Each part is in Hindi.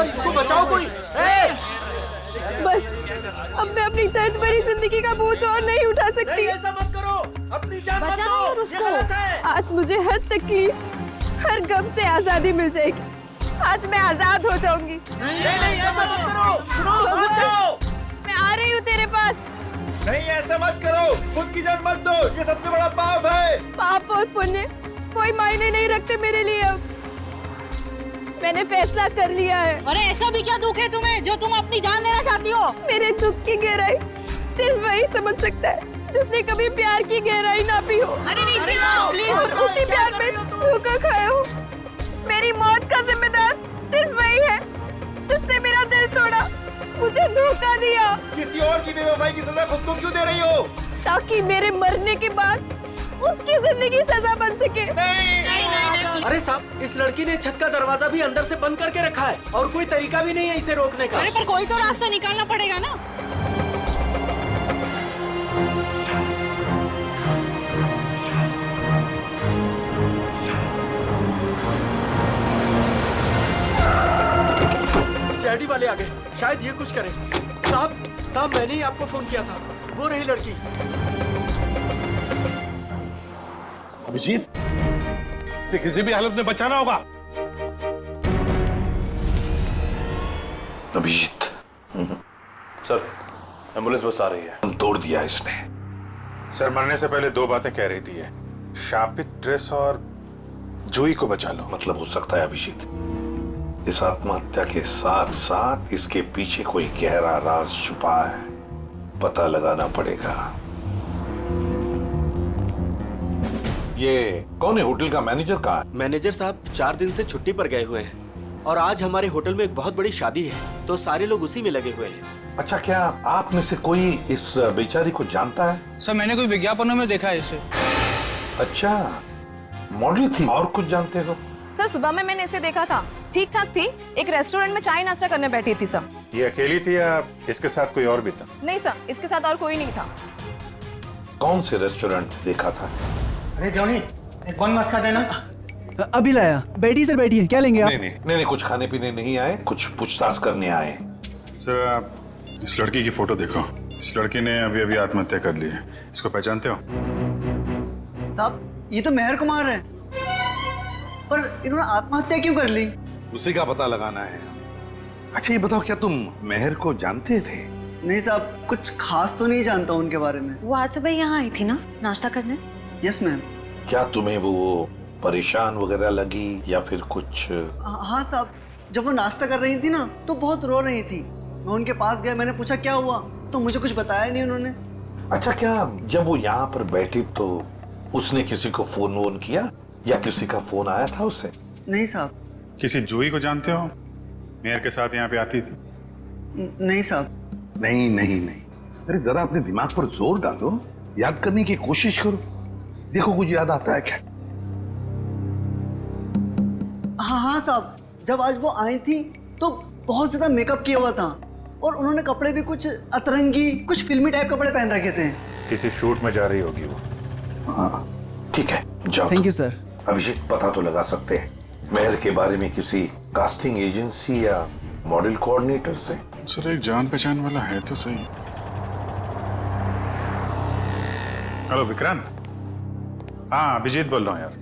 यार, इसको बचाओ कोई। बस अब मैं अपनी दर्द भरी जिंदगी का बोझ और नहीं उठा सकती। ऐसा मत करो, अपनी जान मत बचाओ दो, उसको। ये गलत है। आज मुझे हर तकलीफ, हर गम से आजादी मिल जाएगी। आज मैं आजाद हो जाऊंगी। नहीं ऐसा मत करो, सुनो, मत जाओ। मैं आ रही हूँ तेरे पास। नहीं ऐसा मत करो, खुद की जान मत दो, ये सबसे बड़ा पाप है। पाप और पुण्य कोई मायने नहीं रखते मेरे लिए। अब मैंने फैसला कर लिया है। अरे ऐसा भी क्या दुख है तुम्हें जो तुम अपनी जान देना चाहती हो? मेरे दुख की गहराई सिर्फ वही समझ सकता है जिसने कभी प्यार की गहराई ना पी हो। अरे नीचे आओ प्लीज। और उसी प्यार में धोखा खाया हो। मेरी मौत का जिम्मेदार सिर्फ वही है जिसने मेरा दिल तोड़ा, मुझे धोखा दिया। किसी और की बेवफाई की सजा खुद को क्यों दे रही हो? ताकि मेरे मरने के बाद उसकी जिंदगी सजा बन सके। नहीं। अरे साहब, इस लड़की ने छत का दरवाजा भी अंदर से बंद करके रखा है और कोई तरीका भी नहीं है इसे रोकने का। अरे पर कोई तो रास्ता निकालना पड़ेगा ना। सीआईडी वाले आ गए, शायद ये कुछ करें। साहब मैंने ही आपको फोन किया था, वो रही लड़की। अभिजीत, इसे किसी भी हालत में बचाना होगा। अभिजीत, सर एम्बुलेंस बस आ रही है। हम तोड़ दिया इसने। सर मरने से पहले दो बातें कह रही थी ये, शापित ड्रेस और जूही को बचा लो। मतलब हो सकता है अभिजीत, इस आत्महत्या के साथ साथ इसके पीछे कोई गहरा राज छुपा है, पता लगाना पड़ेगा। ये कौन है? होटल का मैनेजर कहाँ है? मैनेजर साहब 4 दिन से छुट्टी पर गए हुए हैं और आज हमारे होटल में एक बहुत बड़ी शादी है, तो सारे लोग उसी में लगे हुए हैं। अच्छा, क्या आप में से कोई इस बेचारी को जानता है? सर मैंने कोई विज्ञापनों में देखा है इसे। अच्छा, मॉडल थी। और कुछ जानते हो? सर सुबह में मैंने इसे देखा था, ठीक ठाक थी। एक रेस्टोरेंट में चाय नाश्ता करने बैठी थी सर। ये अकेली थी या इसके साथ कोई और भी था? नहीं सर, इसके साथ और कोई नहीं था। कौन से रेस्टोरेंट देखा था? अरे जॉनी, एक कौन मस्का देना। अभी लाया। बैठिए सर, बैठिए। क्या लेंगे आप? नहीं, कुछ खाने पीने नहीं आए, कुछ पूछताछ करने आए। सर आप इस लड़की की फोटो देखो। इस लड़की ने अभी अभी आत्महत्या कर ली है। इसको पहचानते हो? साहब ये तो मेहर कुमार है, पर इन्होंने आत्महत्या क्यों कर ली? उसी का पता लगाना है। अच्छा ये बताओ, क्या तुम मेहर को जानते थे? नहीं साहब, कुछ खास तो नहीं जानता उनके बारे में। वो आज सुबह यहाँ आई थी ना नाश्ता करने? Yes ma'am. क्या तुम्हें वो परेशान वगैरह लगी या फिर कुछ? हाँ साहब, जब वो नाश्ता कर रही थी ना तो बहुत रो रही थी। मैं उनके पास गया, मैंने पूछा क्या हुआ, तो मुझे कुछ बताया नहीं उन्होंने। अच्छा, क्या जब वो यहाँ पर बैठी तो उसने किसी को फोन वोन किया या किसी का फोन आया था उसे? नहीं साहब। किसी जूही को जानते हो? मेयर के साथ यहाँ पे आती थी? नहीं साहब। नहीं। अरे जरा अपने दिमाग पर जोर डालो, याद करने की कोशिश करो, देखो कुछ याद आता है क्या? हाँ साहब, जब आज वो आई थी तो बहुत ज्यादा मेकअप किया हुआ था और उन्होंने कपड़े भी कुछ अतरंगी, कुछ फिल्मी टाइप कपड़े पहन रखे थे। किसी शूट में जा रही होगी वो। हाँ ठीक है, जाओ। Thank you sir. अभिषेक, पता तो लगा सकते हैं मेहर के बारे में किसी कास्टिंग एजेंसी या मॉडल कोऑर्डिनेटर से? सर एक जान पहचान वाला है तो सही। हेलो विक्रांत। हाँ अभिजीत बोल रहा हूँ यार।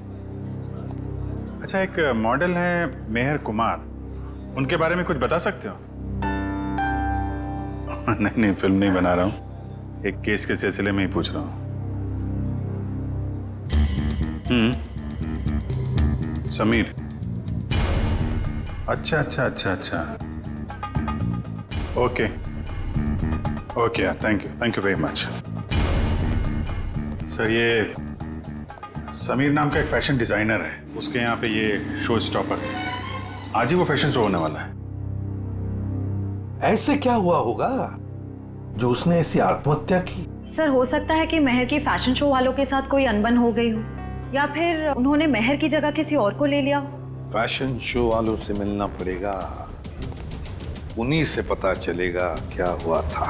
अच्छा एक मॉडल है मेहर कुमार, उनके बारे में कुछ बता सकते हो? नहीं फिल्म नहीं बना रहा हूँ, एक केस के सिलसिले में ही पूछ रहा हूँ। समीर। अच्छा। ओके यार, thank you very much. Sir ये समीर नाम का एक फैशन डिजाइनर है, उसके यहाँ पे ये शो स्टॉपर है। आज ही वो फैशन शो होने वाला है। ऐसे क्या हुआ होगा जो उसने ऐसी आत्महत्या की? सर हो सकता है कि मेहर की फैशन शो वालों के साथ कोई अनबन हो गई हो, या फिर उन्होंने मेहर की जगह किसी और को ले लिया। फैशन शो वालों से मिलना पड़ेगा, उन्हीं से पता चलेगा क्या हुआ था।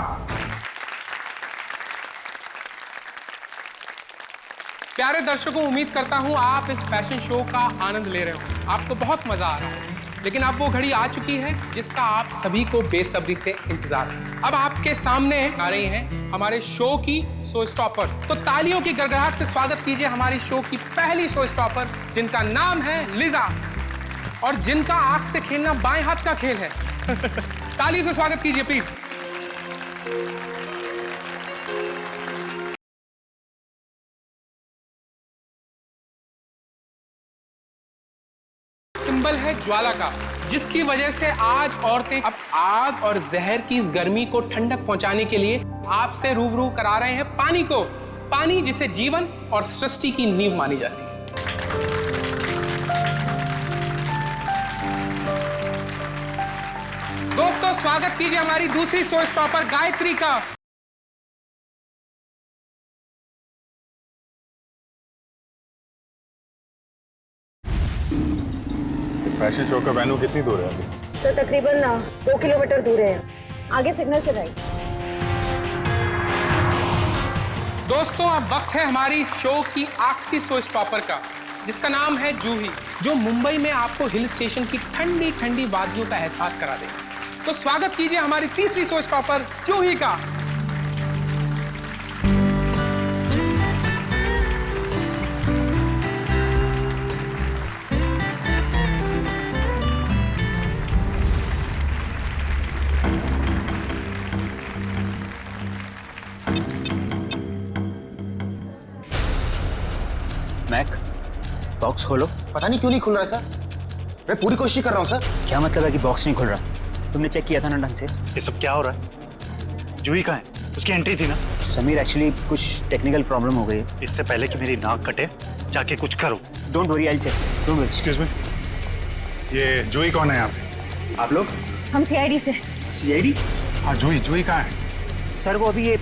प्यारे दर्शकों, उम्मीद करता हूं आप इस फैशन शो का आनंद ले रहे हो, आपको बहुत मजा आ रहा है। लेकिन अब वो घड़ी आ चुकी है जिसका आप सभी को बेसब्री से इंतजार है। अब आपके सामने आ रही हैं हमारे शो की शो स्टॉपर्स। तो तालियों की गड़गड़ाहट से स्वागत कीजिए हमारी शो की पहली शो स्टॉपर, जिनका नाम है लिजा और जिनका आंख से खेलना बाएं हाथ का खेल है। तालियों से स्वागत कीजिए प्लीज। सिंबल है ज्वाला का, जिसकी वजह से आज औरतें अब आग और जहर की इस गर्मी को ठंडक पहुंचाने के लिए आपसे रूबरू करा रहे हैं पानी को। पानी जिसे जीवन और सृष्टि की नींव मानी जाती है। दोस्तों स्वागत कीजिए हमारी दूसरी शो स्टॉपर गायत्री का। फैशन शो का वेन्यू कितनी दूर है अभी? तो तकरीबन 2 किलोमीटर दूर है, आगे सिग्नल से राइट। दोस्तों अब वक्त है हमारी शो की आखिरी शो स्टॉपर का, जिसका नाम है जूही, जो मुंबई में आपको हिल स्टेशन की ठंडी ठंडी वादियों का एहसास करा देगी। तो स्वागत कीजिए हमारी तीसरी शो स्टॉपर जूही का। मैक, बॉक्स खोलो। पता नहीं क्यों नहीं खुल रहा सर। मैं पूरी कोशिश कर रहा हूँ सर। क्या मतलब है कि बॉक्स नहीं खुल रहा? तुमने चेक किया था ना ढंग से? ये सब क्या हो रहा है? जूही कहाँ है? उसकी एंट्री थी ना। समीर, एक्चुअली कुछ टेक्निकल प्रॉब्लम हो गई है। इससे पहले कि मेरी नाक कटे जाके कुछ करो। Don't worry, I will check. Don't worry. Excuse me, ये जूही कौन है यहाँ पे? आप लोग? हम सीआईडी से। सीआईडी? हाँ, जूही कहाँ है? सर वो अभी ये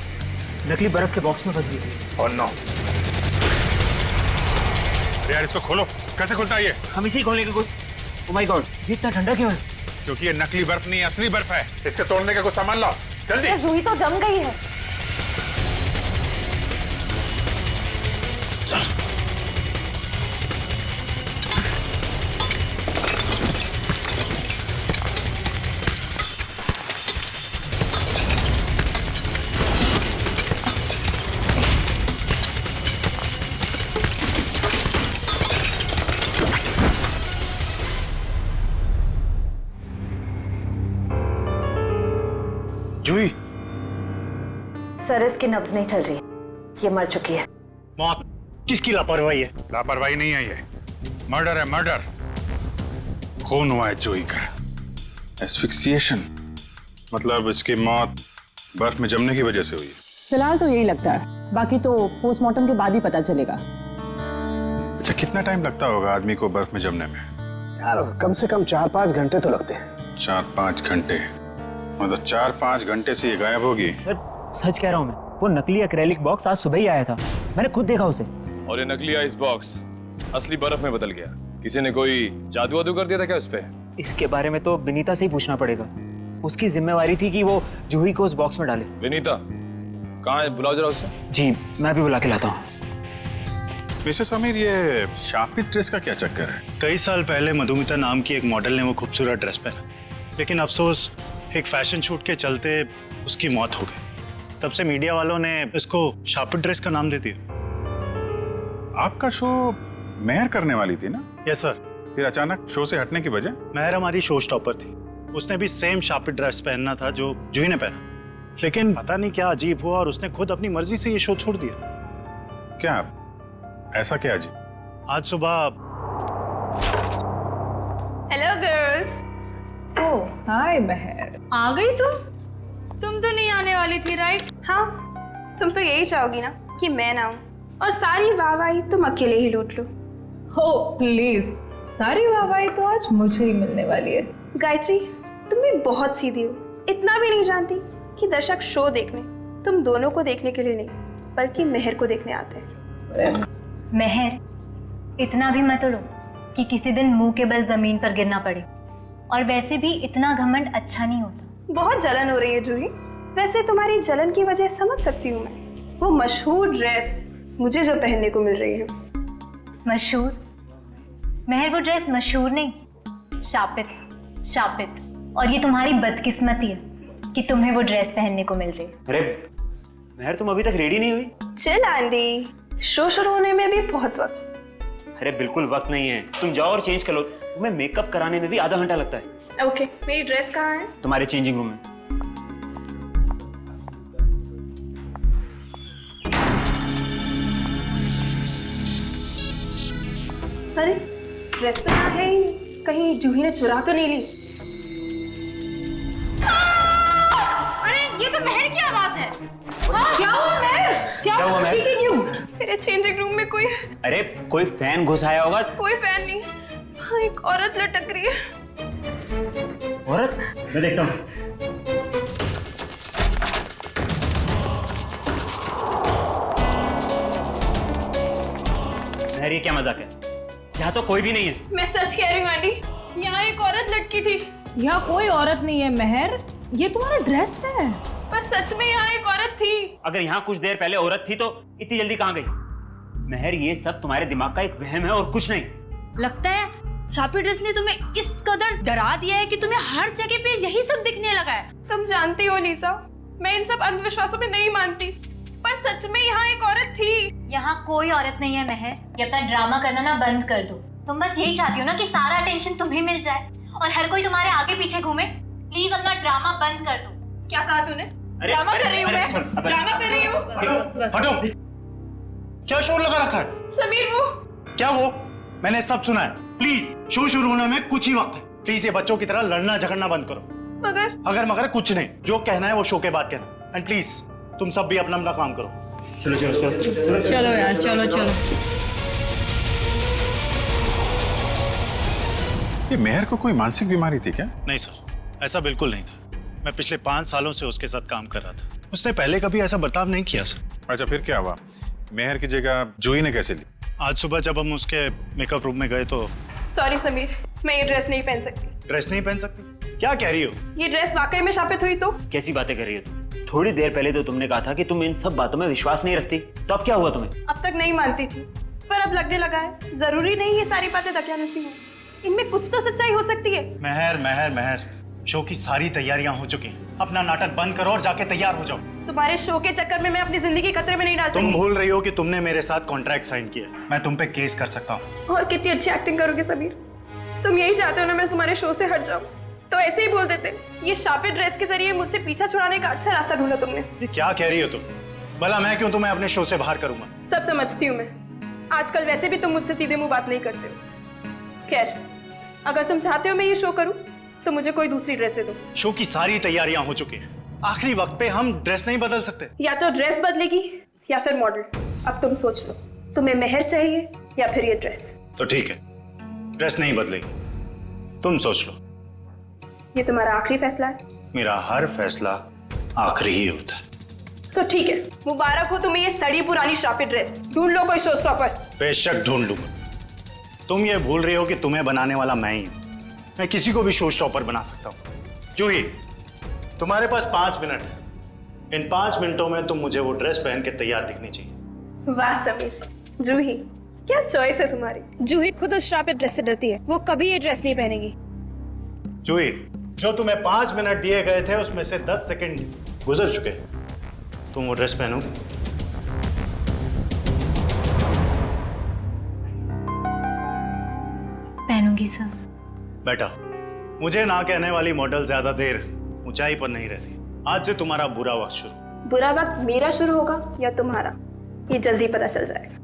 नकली बर्फ के बॉक्स में फंस गई थी। और नो यार, इसको खोलो। कैसे खुलता है ये? हम इसे ही खोलेंगे। कोई ओह माय गॉड, ये इतना ठंडा क्यों है? क्योंकि ये नकली बर्फ नहीं, असली बर्फ है। इसके तोड़ने का कुछ सामान लाओ जल्दी। जूही तो जम गई है। चल। जूही, सर इसकी नब्ज नहीं चल रही, ये मर चुकी है। मौत किसकी लापरवाही है? लापरवाही नहीं है, ये मर्डर है, मर्डर। खून हुआ है जूही का। एस्फिक्सिएशन मतलब इसकी मौत बर्फ में जमने की वजह से हुई है। फिलहाल तो यही लगता है, बाकी तो पोस्टमार्टम के बाद ही पता चलेगा। अच्छा, कितना टाइम लगता होगा आदमी को बर्फ में जमने में? यार कम से कम 4-5 घंटे तो लगते हैं। 4-5 घंटे मतलब 4-5 घंटे से ये गायब होगी। सच कह रहा हूँ मैं, वो नकली एक्रेलिक बॉक्स आज सुबह ही आया था, मैंने खुद देखा उसे। और ये नकली आइस बॉक्स असली बर्फ में बदल गया। किसी ने कोई जादू वादू कर दिया था क्या उस पे? इसके बारे में तो विनीता से ही पूछना पड़ेगा। उसकी जिम्मेवारी थी कि वो जूही को उस बॉक्स में डाले। विनीता कहाँ है? बुलाओ जरा उसे। जी, मैं भी बुला के लाता हूँ। मिस्टर समीर, ये शापित ड्रेस का क्या चक्कर है? कई साल पहले मधुमिता नाम की एक मॉडल ने वो खूबसूरत ड्रेस पहना, लेकिन अफसोस एक फैशन शूट के चलते उसकी मौत हो गई। तब से मीडिया वालों ने इसको शापित ड्रेस का नाम दे दिया। आपका शो मेहर करने वाली थी ना? Yes sir. फिर अचानक शो से हटने की वजह? मेहर हमारी शो स्टॉपर थी, उसने भी सेम शापित ड्रेस पहनना था जो जूही ने पहना, लेकिन पता नहीं क्या अजीब हुआ और उसने खुद अपनी मर्जी से ये शो छोड़ दिया। क्या ऐसा क्या अजीब? आज सुबह। Hello girls. ओह हाय महर, आ गई तुम तो नहीं आने वाली थी राइट? हाँ, तुम तो यही चाहोगी ना कि मैं ना आऊं और सारी वाहवाही तुम अकेले ही लूट लो। हो प्लीज, सारी वाहवाही तो आज मुझे ही मिलने वाली है। गायत्री, तुम भी बहुत सीधी हो। इतना भी नहीं जानती कि दर्शक शो देखने तुम दोनों को देखने के लिए नहीं, बल्कि मेहर को देखने आते हैं। मेहर, इतना भी मत उड़ो कि किसी दिन मुंह के बल जमीन पर गिरना पड़े। और वैसे भी इतना घमंड अच्छा नहीं होता। बहुत जलन हो रही है जूही। वैसे तुम्हारी जलन की वजह समझ सकती हूँ मैं। वो मशहूर ड्रेस मुझे जो पहनने को मिल रही है। मशहूर? मेहर, वो ड्रेस मशहूर नहीं, शापित है। शापित, और ये तुम्हारी बदकिस्मती है कि तुम्हें वो ड्रेस पहनने को मिल रही है। अरे महर, तुम अभी तक रेडी नहीं हुई? चिल आंटी, शो शुरू होने में भी बहुत वक्त। अरे बिल्कुल वक्त नहीं है, तुम जाओ और चेंज कर लो। तुम्हें मेकअप कराने में भी आधा घंटा लगता है। ओके, मेरी ड्रेस कहाँ है? तुम्हारे चेंजिंग रूम में। अरे ड्रेस तो यहाँ है ही, कहीं जूही ने चुरा तो नहीं ली? अरे ये तो महर की आवाज है। क्या हुआ महर? क्या हुआ हुआ? महर? चीखी क्यों? मेरे चेंजिंग रूम में कोई अरे कोई फैन घुस आया होगा। कोई फैन नहीं, हाँ एक औरत लटक रही है। औरत? मैं देखता हूँ। महर, ये क्या मजाक है? यहाँ तो कोई भी नहीं है। मैं सच कह रही हूँ आंटी, यहाँ एक औरत लटकी थी। यहाँ कोई औरत नहीं है महर, ये तुम्हारा ड्रेस है। पर सच में यहाँ एक औरत थी। अगर यहाँ कुछ देर पहले औरत थी तो इतनी जल्दी कहाँ गई? महर, ये सब तुम्हारे दिमाग का एक वहम है और कुछ नहीं। लगता है शापित ड्रेस ने तुम्हें इस कदर डरा दिया है कि तुम्हें हर जगह पे यही सब दिखने लगा है। तुम जानती हो लीसा, मैं इन सब अंधविश्वासों में नहीं मानती, पर सच में यहाँ एक औरत थी। यहाँ कोई औरत नहीं है महर, ये अपना ड्रामा करना ना बंद कर दो। तुम बस यही चाहती हो ना कि सारा टेंशन तुम्हें मिल जाए और हर कोई तुम्हारे आगे पीछे घूमे। प्लीज अपना ड्रामा बंद कर दो। क्या कहा तूने? ड्रामा कर रही हूँ मैं, ड्रामा कर रही हूँ। हटो, क्या शोर लगा रखा है? समीर वो क्या वो? मैंने सब सुना है। प्लीज, शो शुरू होने में कुछ ही वक्त है। प्लीज ये बच्चों की तरह लड़ना झगड़ना बंद करो। मगर कुछ नहीं, जो कहना है वो शो के बाद कहना। एंड प्लीज तुम सब भी अपना अपना काम करो। चलो यार, चलो चलो। ये मेहर को कोई मानसिक बीमारी थी क्या? नहीं सर, ऐसा बिल्कुल नहीं था। मैं पिछले 5 सालों से उसके साथ काम कर रहा था। उसने पहले कभी ऐसा बर्ताव नहीं किया सर। अच्छा, फिर क्या हुआ? मेहर की जगह जूही ने कैसे ली? आज सुबह जब हम उसके मेकअप रूम में गए तो। सॉरी समीर, मैं ये ड्रेस नहीं पहन सकती। ड्रेस नहीं पहन सकती? क्या कह रही हो? ये ड्रेस वाकई में शापित हुई तो? कैसी बातें कर रही हो तुम? थोड़ी देर पहले तो तुमने कहा था कि तुम इन सब बातों में विश्वास नहीं रखती, तो अब क्या हुआ तुम्हें? अब तक नहीं मानती थी, पर अब लगने लगा है। जरूरी नहीं ये सारी बातें दकियानुसी हो, इनमें कुछ तो सच्चाई हो सकती है। महर, शो की सारी तैयारियां हो चुकी। अपना नाटक बंद करो और जाके तैयार हो जाओ। तुम्हारे शो के चक्कर में मैं अपनी जिंदगी खतरे में नहीं डाल सकती। तुम भूल रही हो कि तुमने मेरे साथ कॉन्ट्रैक्ट साइन किया। मैं तुम पे केस कर सकता हूँ। और कितनी अच्छी एक्टिंग करोगे समीर। तुम यही चाहते हो ना मैं तुम्हारे शो से हट जाऊं, तो ऐसे ही बोल देते। ये शापित ड्रेस के जरिए मुझसे पीछा छुड़ाने का अच्छा रास्ता ढूंढा तुमने। ये क्या कह रही हो तुम? भला मैं क्यों तुम्हें अपने शो से बाहर करूंगा? सब समझती हूँ मैं। आजकल वैसे भी तुम मुझसे सीधे मुंह बात नहीं करते हो। खैर, अगर तुम चाहते हो मैं ये शो करूं, तो मुझे कोई दूसरी ड्रेस दे दो। शो की सारी तैयारियां हो चुकी हैं। आखिरी वक्त पे हम ड्रेस नहीं बदल सकते। या तो ड्रेस बदलेगी या फिर मॉडल। अब तुम सोच लो, तुम्हें मेहर चाहिए या फिर ये ड्रेस? तो ठीक है, ड्रेस नहीं बदलेगी, तुम सोच लो। ये तुम्हारा आखिरी फैसला है? मेरा हर फैसला आखिरी ही होता है। तो ठीक है, मुबारक हो तुम्हें ये सड़ी पुरानी शापित ड्रेस। ढूंढ लो कोई शो स्टॉपर। बेशक ढूंढ लूंगा। तुम ये भूल रही हो कि तुम्हें बनाने वाला मैं ही हूं। मैं किसी को भी शो स्टॉपर बना सकता हूं। जूही, तुम्हारे पास 5 मिनट है। इन 5 मिनटों में तुम मुझे वो ड्रेस पहन के तैयार दिखनी चाहिए। वाह समीर, जूही क्या चॉइस है तुम्हारी। जूही खुद उस शापित ड्रेस से डरती है, वो कभी ये ड्रेस नहीं पहनेगी। जूही, जो तुम्हें 5 मिनट दिए गए थे उसमें से 10 सेकंड गुजर चुके। तुम वो ड्रेस पहनोगी? पहनूंगी सर। बेटा, मुझे ना कहने वाली मॉडल ज्यादा देर ऊंचाई पर नहीं रहती। आज से तुम्हारा बुरा वक्त शुरू। बुरा वक्त मेरा शुरू होगा या तुम्हारा, ये जल्दी पता चल जाएगा।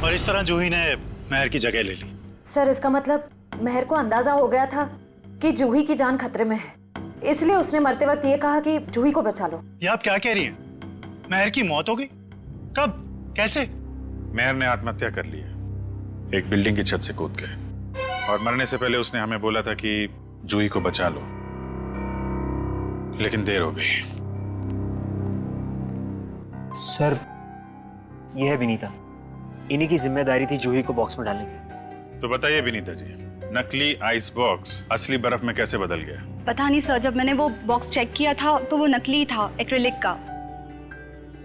और इस तरह जूही ने मेहर की जगह ले ली। सर, इसका मतलब मेहर को अंदाजा हो गया था कि जूही की जान खतरे में है, इसलिए उसने मरते वक्त ये कहा कि जूही को बचा लो। ये आप क्या कह रही हैं? मेहर की मौत हो गई? कब? कैसे? मेहर ने आत्महत्या कर ली है, एक बिल्डिंग की छत से कूद के। और मरने से पहले उसने हमें बोला था कि जूही को बचा लो, लेकिन देर हो गई। सर, यह है विनीता, इन्हीं की जिम्मेदारी थी जूही को बॉक्स में डालने की। तो बताइए विनीता जी, नकली आइस बॉक्स असली बर्फ में कैसे बदल गया? पता नहीं सर, जब मैंने वो बॉक्स चेक किया था तो वो नकली था, एक्रिलिक का।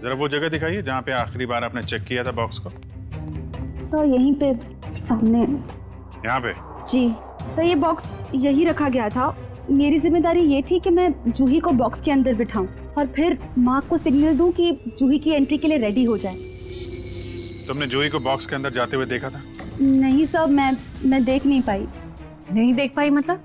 जरा वो जगह दिखाइए जहाँ पे आखिरी बार आपने चेक किया था बॉक्स को। सर यहीं पे सामने। यहाँ पे? जी। सर ये बॉक्स यही रखा गया था। मेरी जिम्मेदारी ये थी कि मैं जूही को बॉक्स के अंदर बिठाऊं और फिर माँ को सिग्नल दूं कि जूही की एंट्री के लिए रेडी हो जाए। तुमने जूही को बॉक्स के अंदर जाते हुए देखा था? नहीं सर, मैं देख नहीं पाई। नहीं देख पाई मतलब?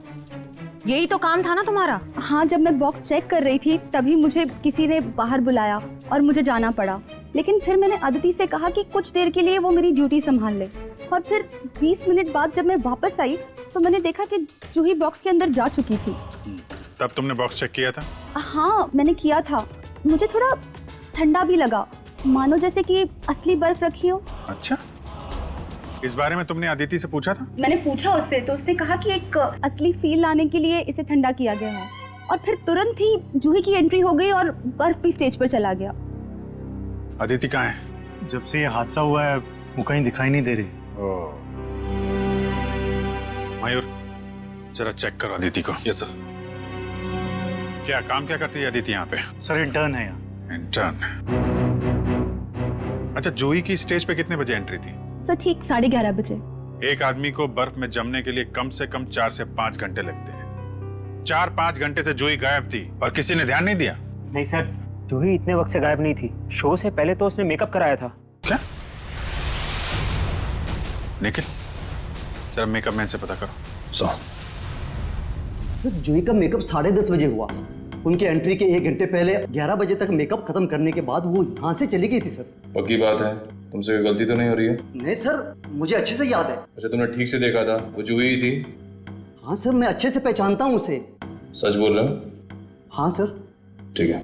यही तो काम था ना तुम्हारा। हाँ, जब मैं बॉक्स चेक कर रही थी तभी मुझे किसी ने बाहर बुलाया और मुझे जाना पड़ा। लेकिन फिर मैंने अदिति से कहा कि कुछ देर के लिए वो मेरी ड्यूटी संभाल ले। और फिर 20 मिनट बाद जब मैं वापस आई तो मैंने देखा कि जूही बॉक्स के अंदर जा चुकी थी। तब तुमने बॉक्स चेक किया था? हाँ, मैंने किया था। मुझे थोड़ा ठंडा भी लगा, मानो जैसे कि असली बर्फ रखी हो। अच्छा, इस बारे में तुमने अदिति से पूछा था? मैंने पूछा उससे तो उसने कहा कि एक असली फील लाने के लिए इसे ठंडा किया गया है। और फिर तुरंत ही जूही की एंट्री हो गई और बर्फ भी स्टेज पर चला गया। अदिति कहाँ है? जब से ये हादसा हुआ है वो कहीं दिखाई नहीं दे रही। मयूर, जरा चेक करो अदिति को। Yes sir. क्या काम क्या करती है अदिति यहाँ पे? सर इंटर्न है यहाँ। इंटर्न? अच्छा, जूही की स्टेज पे कितने बजे एंट्री थी? सर ठीक 11:30 बजे। एक आदमी को बर्फ में जमने के लिए कम से कम 4 से 5 घंटे लगते हैं। 4-5 घंटे से जूही गायब थी और किसी ने ध्यान नहीं दिया? नहीं सर, जूही इतने वक्त से गायब नहीं थी। शो से पहले तो उसने मेकअप कराया था। क्या? निखिल, जरा मेकअप मैन से पता करो। सर जूही का मेकअप 10:30 बजे हुआ। उनकी एंट्री के 1 घंटे पहले 11 बजे तक मेकअप खत्म करने के बाद वो यहाँ से चली गई थी सर। पक्की बात है? तुमसे कोई गलती तो नहीं हो रही है? नहीं सर, मुझे अच्छे से याद है। अच्छा, तुमने ठीक से देखा था वो जूही ही थी? हाँ सर, मैं अच्छे से पहचानता हूँ उसे। सच बोल रहे हो? हाँ सर। ठीक है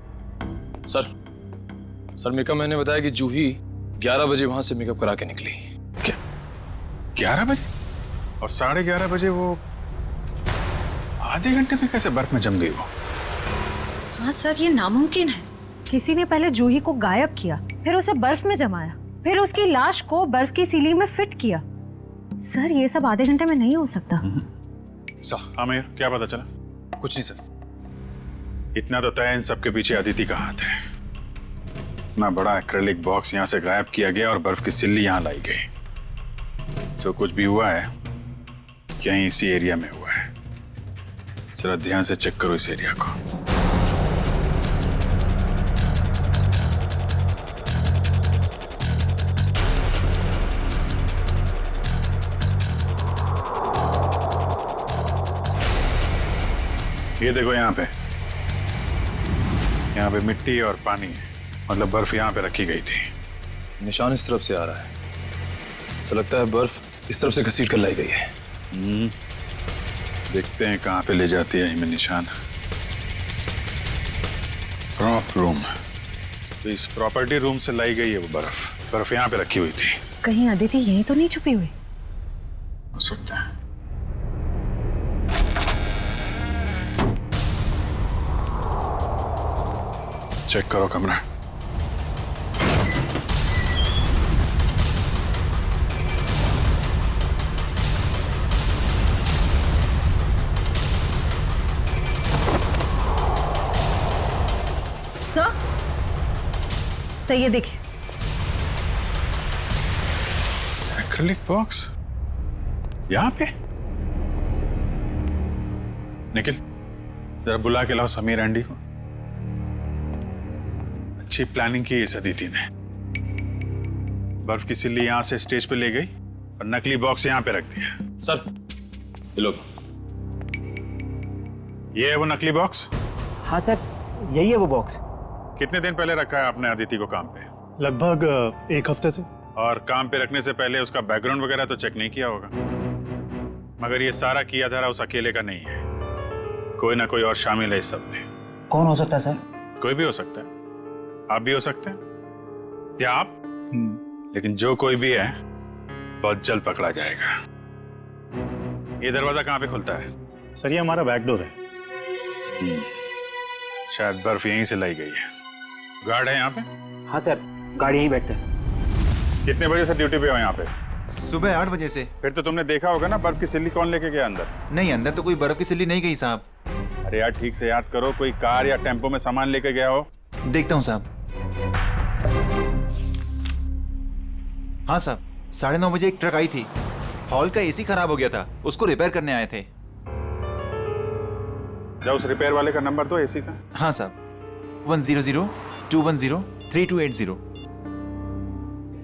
सर, मेकअप मैंने बताया कि जूही 11 बजे वहां से मेकअप करा के निकली। क्या 11 बजे? और 11:30 बजे वो आधे घंटे में कैसे बर्फ में जम गई वो? हाँ सर, ये नामुमकिन है। किसी ने पहले जूही को गायब किया, फिर उसे बर्फ में जमाया, फिर उसकी लाश को बर्फ की सीलिंग में फिट किया। सर ये सब आधे घंटे में नहीं हो सकता। हाँ मयूर, क्या पता चला? कुछ नहीं सर। इतना तो तय इन सबके पीछे अदिति का हाथ है। इतना बड़ा एक्रेलिक बॉक्स यहाँ से गायब किया गया और बर्फ की सिल्ली यहाँ लाई गई। जो कुछ भी हुआ है यहीं इसी एरिया में हुआ है। जरा ध्यान से चेक करो इस एरिया को। ये देखो, यहाँ पे मिट्टी और पानी है, मतलब बर्फ यहाँ पे रखी गई थी। निशान इस तरफ से आ रहा है, ऐसा लगता है बर्फ इस तरफ से घसीट कर लाई गई है। देखते हैं कहाँ पे ले जाती है हमें निशान। प्रॉप रूम, तो इस प्रॉपर्टी रूम से लाई गई है वो बर्फ यहाँ पे रखी हुई थी। कहीं अदिति यहीं तो नहीं छुपी हुई? हो सकता है। चेक करो कमरा। सर ये देखिए, एक्रिलिक बॉक्स यहाँ पे। निखिल, जरा बुला के लाओ समीर एंडी को। अच्छी प्लानिंग की इस अदिति ने। बर्फ की सिल्ली यहां से स्टेज पे ले गई और नकली बॉक्स यहां पे रख दिया। सर ये लो। ये है वो नकली बॉक्स? हाँ सर, यही है वो बॉक्स। कितने दिन पहले रखा है आपने अदिति को काम पे? लगभग 1 हफ्ते से। और काम पे रखने से पहले उसका बैकग्राउंड वगैरह तो चेक नहीं किया होगा? मगर ये सारा किया धरा उस अकेले का नहीं है, कोई ना कोई और शामिल है इस सब में। कौन हो सकता है सर? कोई भी हो सकता है, आप भी हो सकते हैं, या आप। लेकिन जो कोई भी है बहुत जल्द पकड़ा जाएगा। ये दरवाजा कहाँ पे खुलता है? सर ये हमारा बैक डोर है। शायद बर्फ यहीं से लाई गई है। गार्ड है यहाँ पे? हाँ सर, गाड़ी यहीं बैठते हैं। कितने बजे से ड्यूटी पे हो यहाँ पे? सुबह 8 बजे से। फिर तो तुमने देखा होगा ना, बर्फ की सिल्ली कौन लेके गया अंदर? नहीं, अंदर तो कोई बर्फ की सिल्ली नहीं गई साहब। अरे यार ठीक से याद करो, कोई कार या टेम्पो में सामान लेके गया हो? देखता हूँ साहब। हाँ साहब, 9:30 बजे एक ट्रक आई थी हॉल का एसी खराब हो गया था, उसको रिपेयर करने आए थे। जाओ उस रिपेयर वाले का नंबर दो एसी का। हाँ साहब, 100-210-3280।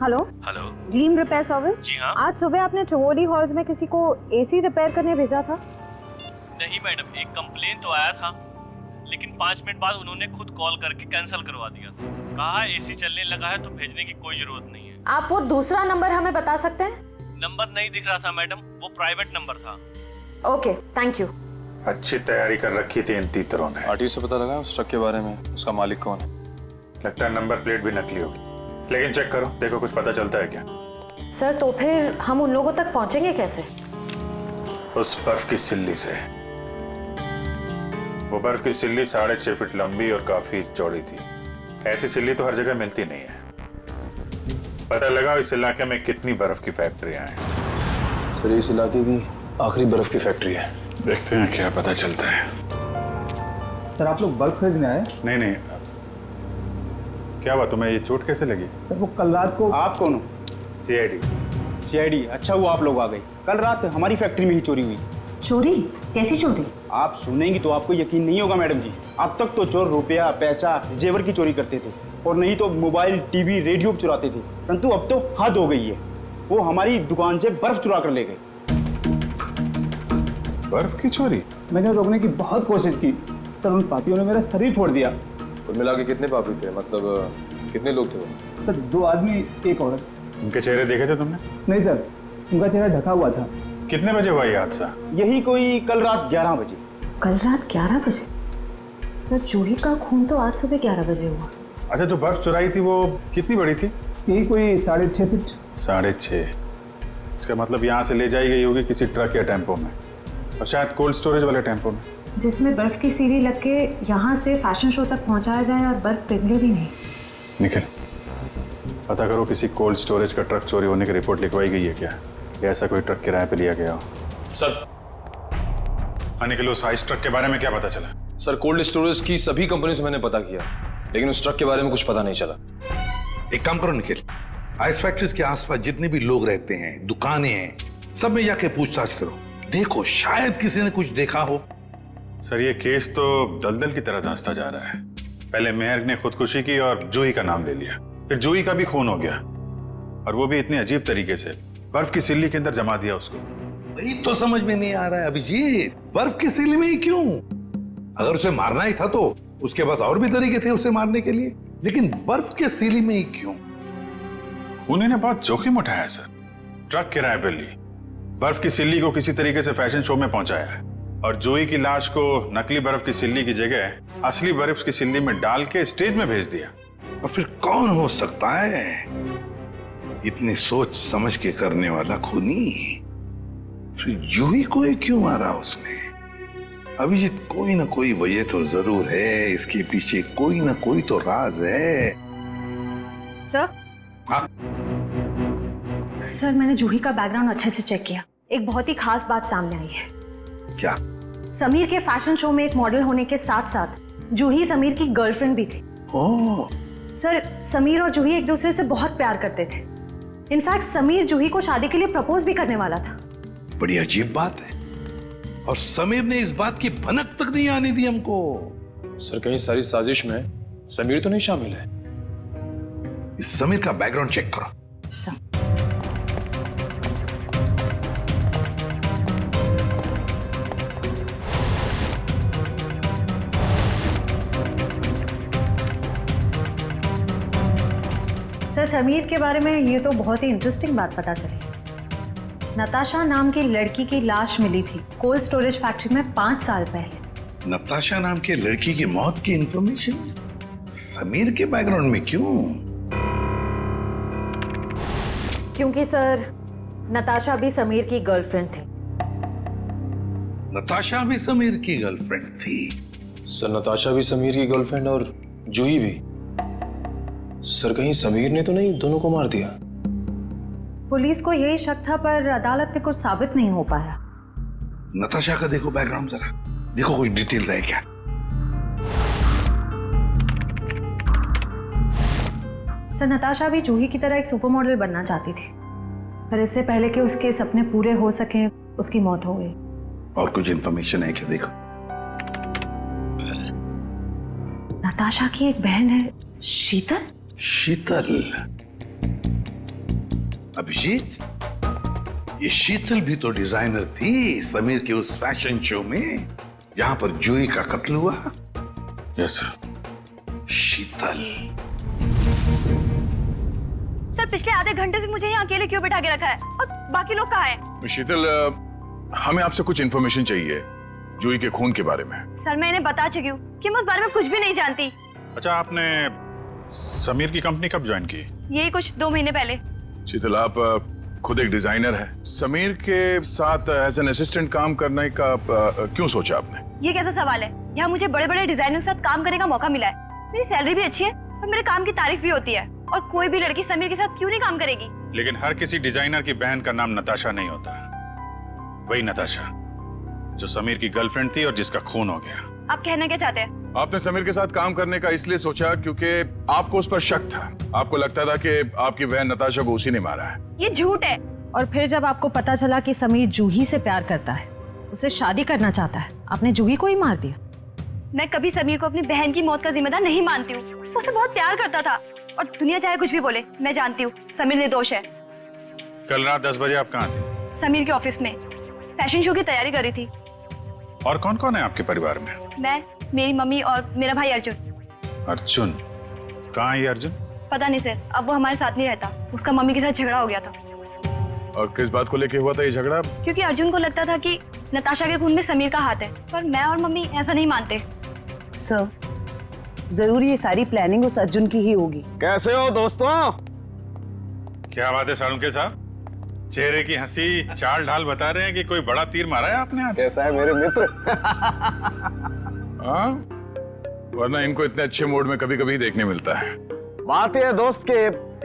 Hello hello. Dream repair service. जी हाँ। आज सुबह आपने टोली हॉल्स में किसी को एसी रिपेयर करने भेजा था। नहीं मैडम, एक कंप्लेन तो आया था, लेकिन 5 मिनट बाद उन्होंने खुद कॉल करके कैंसिल करवा दिया था। कहा एसी चलने लगा है तो भेजने की कोई जरूरत नहीं है। आप वो दूसरा नंबर हमें बता सकते हैं? नंबर नहीं दिख रहा था मैडम, वो प्राइवेट नंबर था। Okay, thank you. अच्छी तैयारी कर रखी थी इन तीतरों ने। आरटीओ से पता लगा उस ट्रक के बारे में, उसका मालिक कौन है? लगता है नंबर प्लेट भी नकली होगी, लेकिन चेक करो, देखो कुछ पता चलता है क्या। सर तो फिर हम उन लोगों तक पहुंचेंगे कैसे? उस बर्फ की सिल्ली से। वो बर्फ की सिल्ली 6.5 फीट लंबी और काफी चौड़ी थी। ऐसी सिल्ली तो हर जगह मिलती नहीं है। पता लगा इस इलाके में कितनी बर्फ की फैक्ट्रियां हैं। सर इस इलाके की आखिरी बर्फ की फैक्ट्री है। देखते हैं क्या पता चलता है। सर आप लोग बल्ब खरीदने आए? नहीं, क्या हुआ तुम्हें, ये चोट कैसे लगी? सर वो कल रात को। आप कौन हो? सीआईडी। अच्छा हुआ आप लोग आ गए। कल रात हमारी फैक्ट्री में ही चोरी हुई। चोरी? कैसी चोरी? आप सुनेंगी तो आपको यकीन नहीं होगा मैडम जी। अब तक तो चोर रुपया, पैसा, जेवर की चोरी करते थे, और नहीं तो मोबाइल, टीवी, रेडियो चुराते थे। परंतु अब तो हद हो गई है, वो हमारी दुकान से बर्फ चुरा कर ले गए। बर्फ की चोरी? मैंने रोकने की बहुत कोशिश की सर, उन पापियों ने मेरा शरीर फोड़ दिया। कुल मिला के कितने पापी थे, मतलब कितने लोग थे वो? सर 2 आदमी, 1 औरत। उनके चेहरे देखे थे तुमने? नहीं सर, उनका चेहरा ढका हुआ था। कितने बजे हुआ ये हादसा? यही कोई कल रात 11 बजे। कल रात 11 बजे? सर जूही का खून तो आज सुबह 11 बजे हुआ। अच्छा, जो बर्फ चुराई थी वो कितनी बड़ी थी? यही कोई 6.5 फीट। 6.5? इसका मतलब यहाँ से ले जाई गई होगी किसी ट्रक या टेम्पो में, और शायद कोल्ड स्टोरेज वाले टेम्पो में, जिसमें बर्फ की सीढ़ी लग के यहाँ से फैशन शो तक पहुँचाया जाए और बर्फ पिघले भी नहीं। निखिल, पता करो किसी कोल्ड स्टोरेज का ट्रक चोरी होने की रिपोर्ट लिखवाई गई है क्या, या ऐसा कोई ट्रक किराए पे लिया गया हो? सर। हाँ निखिल, उस आइस ट्रक के बारे में क्या पता चला? सर कोल्ड स्टोरेज की सभी कंपनियों से मैंने पता किया, लेकिन उस ट्रक के बारे में कुछ पता नहीं चला। एक काम करो निखिल, आइस फैक्ट्रीज के आसपास जितने भी लोग रहते हैं, दुकानें हैं, सब में जाके पूछताछ करो। देखो शायद किसी ने कुछ देखा हो। सर ये केस तो दलदल की तरह धंसता जा रहा है। पहले मेहर ने खुदकुशी की और जूही का नाम ले लिया, फिर जूही का भी खून हो गया, और वो भी इतनी अजीब तरीके से, बर्फ की सिल्ली के अंदर जमा दिया उसको। वही तो समझ में नहीं आ रहा है अभिजीत, बर्फ की सिल्ली में ही क्यों? अगर उसे मारना ही था तो उसके पास और भी तरीके थे उसे मारने के लिए, लेकिन बर्फ के सिल्ली में ही क्यों? खूनी ने बहुत जोखिम उठाया सर, ट्रक किराए पर ली, बर्फ की सिल्ली को किसी तरीके से फैशन शो में पहुंचाया है, और जूही की लाश को नकली बर्फ की सिल्ली की जगह असली बर्फ की सिल्ली में डाल के स्टेज में भेज दिया। और फिर कौन हो सकता है इतनी सोच समझ के करने वाला खूनी? फिर जूही को ही क्यों मारा उसने? अभिजीत, कोई ना कोई वजह तो जरूर है, इसके पीछे कोई ना कोई तो राज है। सर? हाँ? सर मैंने जूही का बैकग्राउंड अच्छे से चेक किया, एक बहुत ही खास बात सामने आई है। क्या? समीर के फैशन शो में एक मॉडल होने के साथ साथ जूही समीर की गर्लफ्रेंड भी थी। ओह। सर समीर और जूही एक दूसरे से बहुत प्यार करते थे। इनफैक्ट समीर जूही को शादी के लिए प्रपोज भी करने वाला था। बड़ी अजीब बात है, और समीर ने इस बात की भनक तक नहीं आने दी हमको। सर कहीं सारी साजिश में समीर तो नहीं शामिल है? इस समीर का बैकग्राउंड चेक करो। सर सर समीर के बारे में ये तो बहुत ही इंटरेस्टिंग बात पता चली। नताशा नाम की लड़की की लाश मिली थी कोल्ड स्टोरेज फैक्ट्री में 5 साल पहले। नताशा नाम के लड़की की मौत की इंफॉर्मेशन समीर के बैकग्राउंड में क्यों? क्योंकि सर नताशा भी समीर की गर्लफ्रेंड थी। नताशा भी समीर की गर्लफ्रेंड थी? सर नताशा भी समीर की गर्लफ्रेंड और जूही भी। सर कहीं समीर ने तो नहीं दोनों को मार दिया? पुलिस को यही शक था, पर अदालत में कुछ साबित नहीं हो पाया। नताशा का देखो बैकग्राउंड जरा, देखो कुछ डिटेल्स है क्या? सर नताशा भी जूही की तरह एक सुपर मॉडल बनना चाहती थी, पर इससे पहले कि उसके सपने पूरे हो सके उसकी मौत हो गई। और कुछ इन्फॉर्मेशन है क्या? देखो, नताशा की एक बहन है शीतल। शीतल? अभिजीत, ये शीतल भी तो डिजाइनर थी समीर के उस फैशन शो में जहां पर जूही का कत्ल हुआ। Yes sir. शीतल। सर पिछले आधे घंटे से मुझे यहाँ अकेले क्यों बिठा के रखा है और बाकी लोग कहाँ हैं? शीतल, हमें आपसे कुछ इन्फॉर्मेशन चाहिए जूही के खून के बारे में। सर मैं इन्हें बता चुकी हूँ कि मैं उस बारे में कुछ भी नहीं जानती। अच्छा, आपने समीर की कंपनी कब ज्वाइन की? यही कुछ 2 महीने पहले। शीतल, आप खुद एक डिजाइनर है, समीर के साथ एज एन असिस्टेंट काम करने का क्यों सोचा आपने? ये कैसा सवाल है? यहाँ मुझे बड़े बड़े डिजाइनर के साथ काम करने का मौका मिला है, मेरी सैलरी भी अच्छी है और मेरे काम की तारीफ भी होती है, और कोई भी लड़की समीर के साथ क्यों नहीं काम करेगी? लेकिन हर किसी डिजाइनर की बहन का नाम नताशा नहीं होता। वही नताशा जो समीर की गर्लफ्रेंड थी और जिसका खून हो गया। आप कहना क्या चाहते हैं? आपने समीर के साथ काम करने का इसलिए सोचा क्योंकि आपको उस पर शक था। आपको लगता था कि आपकी बहन नताशा को उसी ने मारा है। ये झूठ है। और फिर जब आपको पता चला कि समीर जूही से प्यार करता है, उसे शादी करना चाहता है, आपने जूही को ही मार दिया। मैं कभी समीर को अपनी बहन की मौत का जिम्मेदार नहीं मानती हूँ। वो उसे बहुत प्यार करता था और दुनिया चाहे कुछ भी बोले, मैं जानती हूँ समीर निर्दोष है। कल रात 10 बजे आप कहाँ थे? समीर के ऑफिस में फैशन शो की तैयारी कर रही थी। और कौन कौन है आपके परिवार में? मैं, मेरी मम्मी और मेरा भाई अर्जुन। अर्जुन? कहाँ है ये अर्जुन? पता नहीं सर, अब वो हमारे साथ नहीं रहता। उसका मम्मी के साथ झगड़ा हो गया था। और किस बात को लेके हुआ था ये झगड़ा? क्योंकि अर्जुन को लगता था कि नताशा के खून में समीर का हाथ है, पर मैं और मम्मी ऐसा नहीं मानते। सर, जरूर ये सारी प्लानिंग उस अर्जुन की ही होगी। कैसे हो दोस्तों? क्या बात है सालुंके साहब, चेहरे की हंसी चाल ढाल बता रहे हैं कि कोई बड़ा तीर मारा है आपने आज। कैसा है मेरे मित्र? हाँ, वरना इनको इतने अच्छे मूड में कभी कभी देखने मिलता है। बात यह है दोस्त के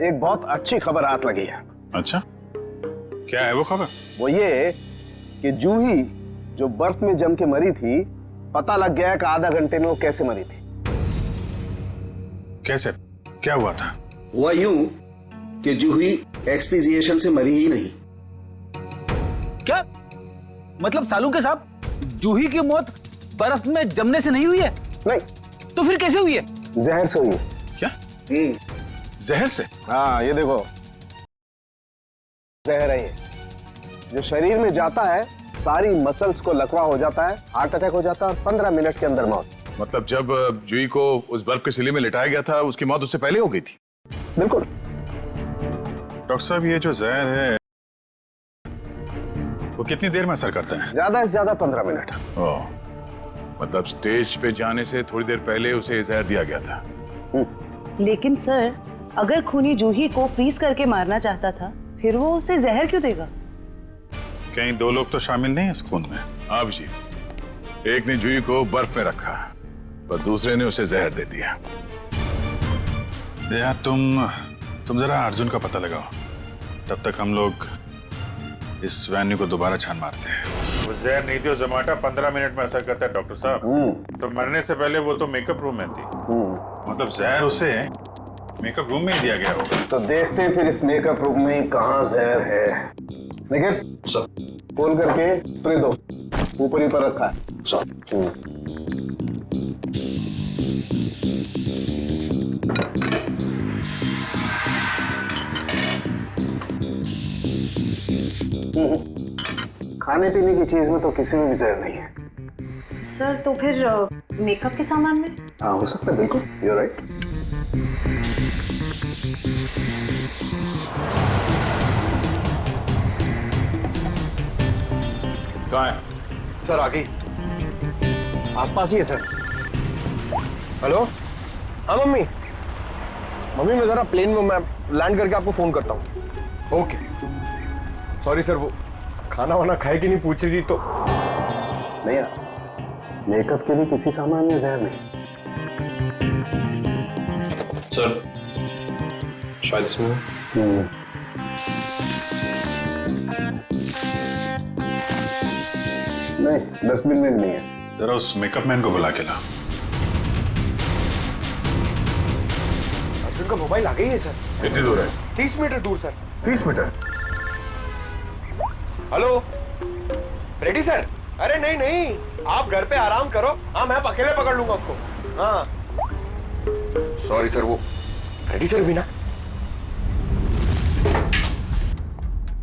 एक बहुत अच्छी खबर हाथ लगी है। अच्छा, क्या है वो खबर? वो ये कि जूही जो बर्फ में जम के मरी थी, पता लग गया कि आधा घंटे में वो कैसे मरी थी। कैसे? क्या हुआ था? हुआ यूं कि जूही एक्सपीजिएशन से मरी ही नहीं। क्या मतलब सालुंके साहब, जूही की मौत बर्फ में जमने से नहीं हुई है? नहीं। तो फिर कैसे हुई है? जहर से हुई है। क्या? जहर से? हाँ, ये देखो, जहर है ये, जो शरीर में जाता है सारी मसल्स को लकवा हो जाता है, हार्ट अटैक हो जाता है और 15 मिनट के अंदर मौत। मतलब जब जूही को उस बर्फ के सिले में लिटाया गया था, उसकी मौत उससे पहले हो गई थी? बिल्कुल। डॉक्टर साहब, ये जो जहर है वो कितनी देर में असर करता है? ज्यादा से ज्यादा 15 मिनट। ओह, मतलब स्टेज पे जाने से थोड़ी देर पहले उसे जहर दिया गया था। लेकिन सर, अगर खूनी जूही को फ्रीज करके मारना चाहता था, फिर वो उसे जहर क्यों देगा? कहीं 2 लोग तो शामिल नहीं है इस खून में? आप जी, एक ने जूही को बर्फ में रखा पर दूसरे ने उसे जहर दे दिया। यार तुम जरा अर्जुन का पता लगाओ, तब तक हम लोग इस वेन्यू को दोबारा छान मारते हैं। वो जहर नहीं थी, जमाटा 15 मिनट में असर करता है डॉक्टर साहब। तो मरने से पहले वो तो मेकअप रूम में थी, मतलब जहर उसे मेकअप रूम में ही दिया गया होगा। तो देखते हैं फिर इस मेकअप रूम में कहाँ जहर है। लेकिन खोल करके स्प्रे दो, ऊपर ही पर रखा है। खाने पीने की चीज में तो किसी में भी जहर नहीं है। सर, तो फिर मेकअप के सामान में? हाँ, हो सकता है, बिल्कुल, you're right। कहाँ है? सर आ गई, आसपास ही है सर। हेलो, हाँ मम्मी, मैं जरा प्लेन में मैं लैंड करके आपको फोन करता हूँ। ओके। सॉरी सर, वो खाना वाना खाए कि नहीं पूछ रही थी तो। नहीं यार, मेकअप के भी किसी सामान में जहर नहीं। सर, शायद इसमें। नहीं, डस्टबिन में नहीं है। जरा उस मेकअप मैन को बुला के ला। अर्जुन का मोबाइल आ गई है सर। कितनी दूर है? 30 मीटर दूर sir. 30 metre? Hello Freddy sir, अरे नहीं नहीं, आप घर पे आराम करो। हाँ, मैं अकेले पकड़ लूंगा उसको। हाँ सॉरी सर, वो फ्रेडी सर भी ना।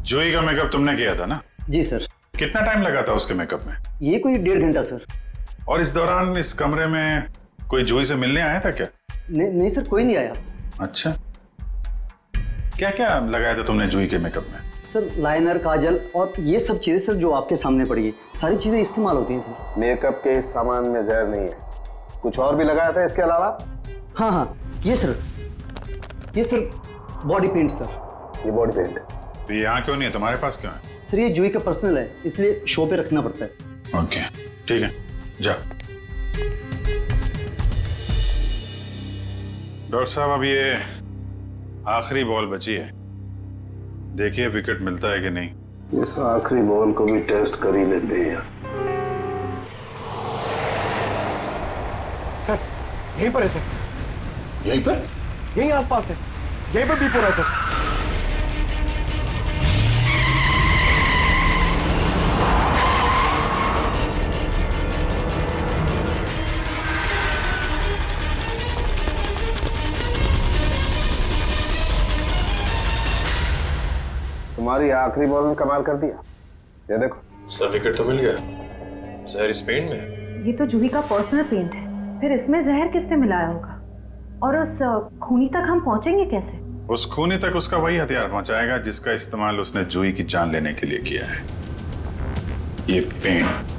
जूही का मेकअप तुमने किया था ना? जी सर। कितना टाइम लगा था उसके मेकअप में? ये कोई 1.5 घंटा सर। और इस दौरान इस कमरे में कोई जूही से मिलने आया था क्या? नहीं सर, कोई नहीं आया। अच्छा, क्या क्या लगाया था तुमने जूही के मेकअप में? सर लाइनर, काजल और ये सब चीजें सर जो आपके सामने पड़ी है, सारी चीजें इस्तेमाल होती हैं सर। मेकअप के इस सामान में जहर नहीं है। कुछ और भी लगाया था इसके अलावा? हाँ, ये सर बॉडी पेंट सर। ये बॉडी पेंट तो यहाँ क्यों नहीं है, तुम्हारे पास क्यों है? सर ये जूही का पर्सनल है, इसलिए शो पे रखना पड़ता है। ओके ठीक है, जा। डॉक्टर साहब, अब ये आखिरी बॉल बची है, देखिए विकेट मिलता है कि नहीं। इस आखिरी बॉल को भी टेस्ट कर ही लेते हैं। सर यहीं पर है सर। यहीं पर? यहीं आसपास है, यहीं पर बीप हो रहा है सर। तुम्हारी आखिरी बॉल ने कमाल कर दिया। ये देखो सर, विकेट तो मिल गया। जहर इस पेंट में है। ये तो जूही का पर्सनल पेंट है, फिर इसमें जहर किसने मिलाया होगा? और उस खूनी तक हम पहुंचेंगे कैसे? उस खूनी तक उसका वही हथियार पहुंचाएगा जिसका इस्तेमाल उसने जूही की जान लेने के लिए किया है, ये पेंट।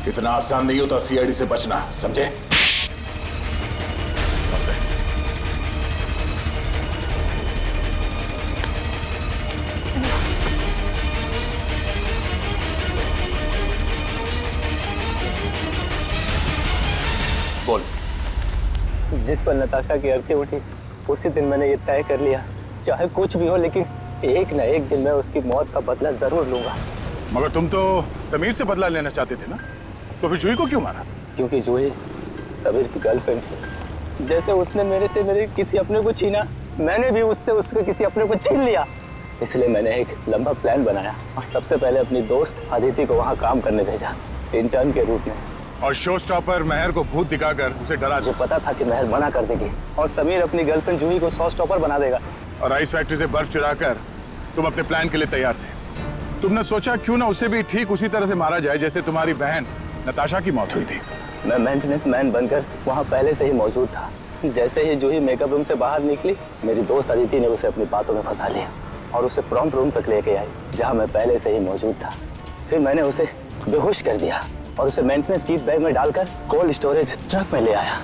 इतना आसान नहीं होता सीआईडी से बचना, समझे? बोल। जिस पर नताशा की अर्थी उठी उसी दिन मैंने ये तय कर लिया, चाहे कुछ भी हो लेकिन एक न एक दिन मैं उसकी मौत का बदला जरूर लूंगा। मगर तुम तो समीर से बदला लेना चाहते थे ना, तो फिर जूही को क्यों मारा? क्योंकि जूही समीर की गर्लफ्रेंड थी। जैसे उसने मेरे किसी अपने को छीना, मैंने भी उसके किसी अपने को छीन लिया। इसलिए मैंने एक लंबा प्लान बनाया और सबसे पहले अपनी दोस्त अदिति को वहाँ काम करने भेजा, इंटर्न के रूप में। और शो स्टॉपर महर को भूत दिखाकर उसे डरा। मुझे पता था कि महर मना कर देगी और समीर अपनी गर्लफ्रेंड जूही को शो स्टॉपर बना देगा। और आइस फैक्ट्री से बर्फ चुराकर तुम अपने प्लान के लिए तैयार थे। तुमने सोचा क्यों ना उसे भी ठीक उसी तरह से मारा जाए जैसे तुम्हारी बहन नताशा की मौत हुई थी। मैं मेंटेनेंस मैन बनकर वहाँ पहले से ही मौजूद था। जैसे ही जूही मेकअप रूम से बाहर निकली, मेरी दोस्त अदिति ने उसे अपनी बातों में फंसा लिया और उसे प्रॉम्प्ट रूम तक लेके आई जहाँ मैं पहले से ही मौजूद था। फिर मैंने उसे बेहोश कर दिया और उसे मेंटेनेंस गिफ्ट बैग में डालकर कोल्ड स्टोरेज ट्रक में ले आया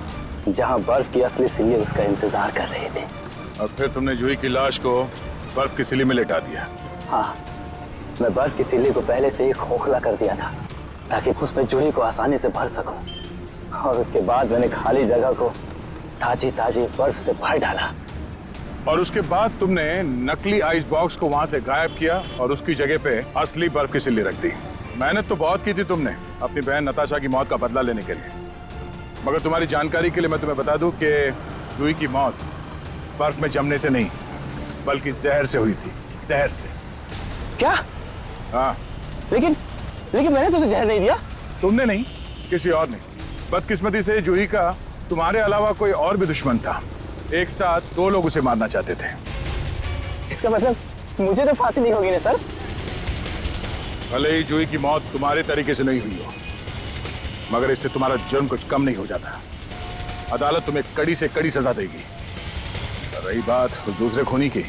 जहाँ बर्फ की असली सिल्ली उसका इंतजार कर रही थी। और फिर तुमने जूही की लाश को बर्फ की सिल्ली में लेटा दिया। हाँ, मैं बर्फ की सिल्ली को पहले से ही खोखला कर दिया था ताकि उसमें जूही को आसानी से भर सकूं। और उसके बाद मैंने खाली जगह को ताजी बर्फ से भर डाला। और उसके बाद तुमने नकली आइस बॉक्स को वहां से गायब किया और उसकी जगह पे असली बर्फ की सिल्ली रख दी। मेहनत तो बहुत की थी तुमने अपनी बहन नताशा की मौत का बदला लेने के लिए, मगर तुम्हारी जानकारी के लिए मैं तुम्हें बता दूं कि जूही की मौत बर्फ में जमने से नहीं बल्कि जहर से हुई थी। जहर से। क्या? हाँ। लेकिन मैंने तुझे जहर नहीं दिया। तुमने नहीं, किसी और ने। बदकिस्मती से जूही का तुम्हारे अलावा कोई और भी दुश्मन था। एक साथ 2 लोग उसे मारना चाहते थे। इसका मतलब मुझे तो फांसी नहीं होगी ना सर? भले ही जूही की मौत तुम्हारे तरीके से नहीं हुई हो, मगर इससे तुम्हारा जुर्म कुछ कम नहीं हो जाता। अदालत तुम्हें कड़ी से कड़ी सजा देगी। रही बात उस दूसरे खूनी की,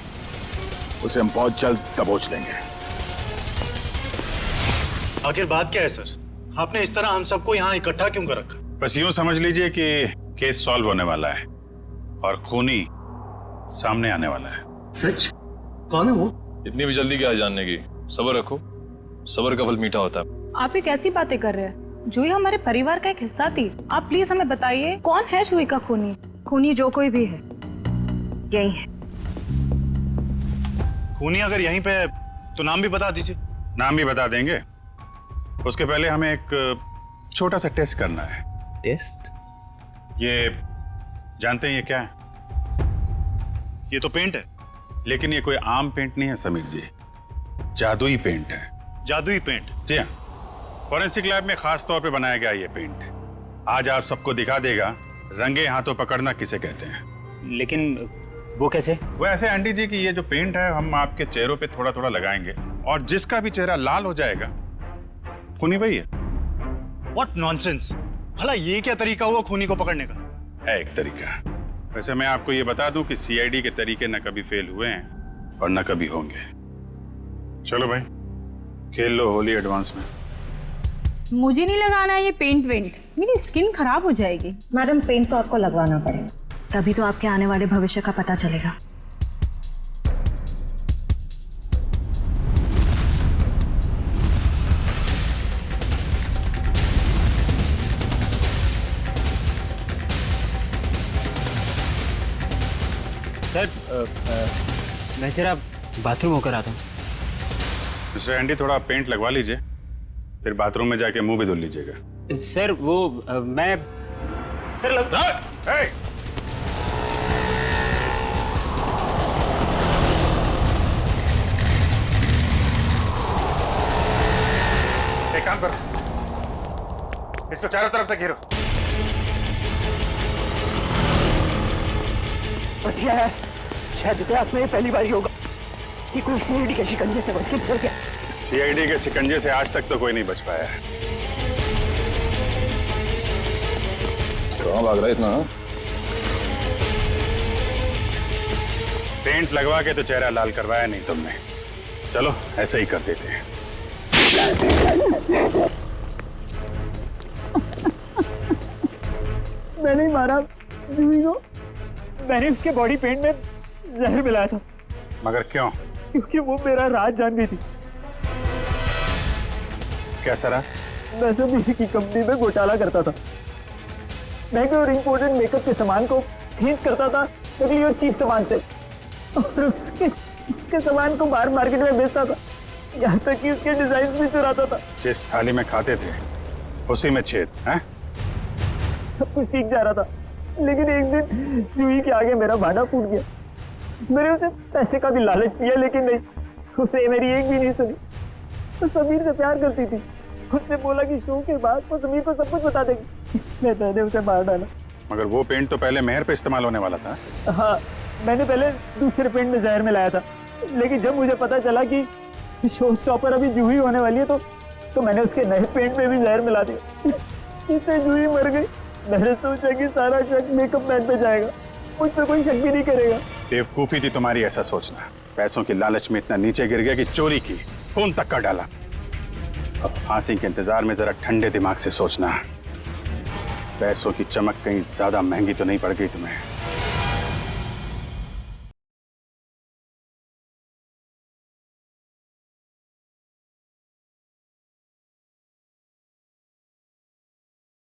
उसे हम बहुत जल्द दबोच लेंगे। आखिर बात क्या है सर? आपने इस तरह हम सबको यहाँ इकट्ठा क्यों कर रखा? बस यूं समझ लीजिए कि केस सॉल्व होने वाला है और खूनी सामने आने वाला है। सच? कौन है वो? इतनी भी जल्दी क्या है जानने की? सब्र रखो, सब्र का फल मीठा होता है। आप ये कैसी बातें कर रहे हैं? जूही हमारे परिवार का एक हिस्सा थी। आप प्लीज हमें बताइए कौन है जूही का खूनी? खूनी जो कोई भी है, यही है। खूनी अगर यहीं पे तो नाम भी बता दीजिए। नाम भी बता देंगे, उसके पहले हमें एक छोटा सा टेस्ट करना है। टेस्ट? ये जानते हैं ये क्या है? ये तो पेंट है। लेकिन ये कोई आम पेंट नहीं है समीर जी, जादुई पेंट है। जादुई पेंट? जी हाँ, फॉरेंसिक लैब में खास तौर पे बनाया गया ये पेंट। आज आप सबको दिखा देगा रंगे हाथों पकड़ना किसे कहते हैं। लेकिन वो कैसे? वो ऐसे आंटी जी कि ये जो पेंट है हम आपके चेहरों पे थोड़ा थोड़ा लगाएंगे और जिसका भी चेहरा लाल हो जाएगा खूनी वही है। What nonsense! भला ये क्या तरीका हुआ खूनी को पकड़ने का? है एक तरीका। वैसे मैं आपको ये बता दूं कि सीआईडी के तरीके न कभी फेल हुए हैं और न कभी होंगे। चलो भाई खेल लो होली एडवांस में। मुझे नहीं लगाना है ये पेंट वेंट, मेरी स्किन खराब हो जाएगी। मैडम पेंट तो आपको लगवाना पड़ेगा, तभी तो आपके आने वाले भविष्य का पता चलेगा। सर मैं जरा बाथरूम होकर आता हूँ। मिस्टर एंडी थोड़ा पेंट लगवा लीजिए, फिर बाथरूम में जाके मुंह भी धुल लीजिएगा। सर वो मैं सर लग एक काम करो, इसको चारों तरफ से घेरो। बच गया है, शायद इतिहास में ये पहली बार ही होगा कि कोई सीआईडी के शिकंजे से बच के निकल गया। सीआईडी के शिकंजे से आज तक तो कोई नहीं बच पाया है। कहाँ भाग रहा है इतना? पेंट लगवा के तो चेहरा लाल करवाया नहीं तुमने, चलो ऐसे ही कर देते हैं। मैंने ही मारा जूही को, मैंने उसके बॉडी पेंट में जहर मिलाया था। मगर क्यों? क्योंकि वो मेरा राज जान गई थी। कैसा राज? मैं सब इसी की कंपनी में घोटाला करता था। महंगे और इम्पोर्टेंट मेकअप के सामान को खरीद करता था नकली और चीप सामान से, और उसके सामान को बाहर मार्केट में बेचता था, यहाँ तक कि उसके डिजाइन भी चुराता था। जिस थाली में खाते थे उसी में छेद है? सब कुछ ठीक जा रहा था, लेकिन एक दिन जूही के आगे मेरा भांडा फूट गया। मैंने उसे पैसे का भी लालच दिया, लेकिन नहीं, उसने मेरी एक भी नहीं सुनी। तो समीर से प्यार करती थी, उसने बोला कि शो के बाद वो समीर को सब कुछ बता देगी। मैंने उसे मार डाला। मगर वो पेंट तो पहले मेहर पे इस्तेमाल होने वाला था। हाँ, मैंने पहले दूसरे पेंट में जहर मिलाया था, लेकिन जब मुझे पता चला कि शो स्टॉपर अभी जूही होने वाली है तो मैंने उसके नए पेंट में भी जहर मिला दिया। इससे जूही मर गई। मैंने सोचा कि सारा शक मेकअप मैन पे जाएगा, मुझ पे कोई शक भी नहीं करेगा। बेवकूफी थी तुम्हारी ऐसा सोचना। पैसों की लालच में इतना नीचे गिर गया कि चोरी की, खून तक का डाला। अब फांसी के इंतजार में जरा ठंडे दिमाग से सोचना, पैसों की चमक कहीं ज्यादा महंगी तो नहीं पड़ गई तुम्हें।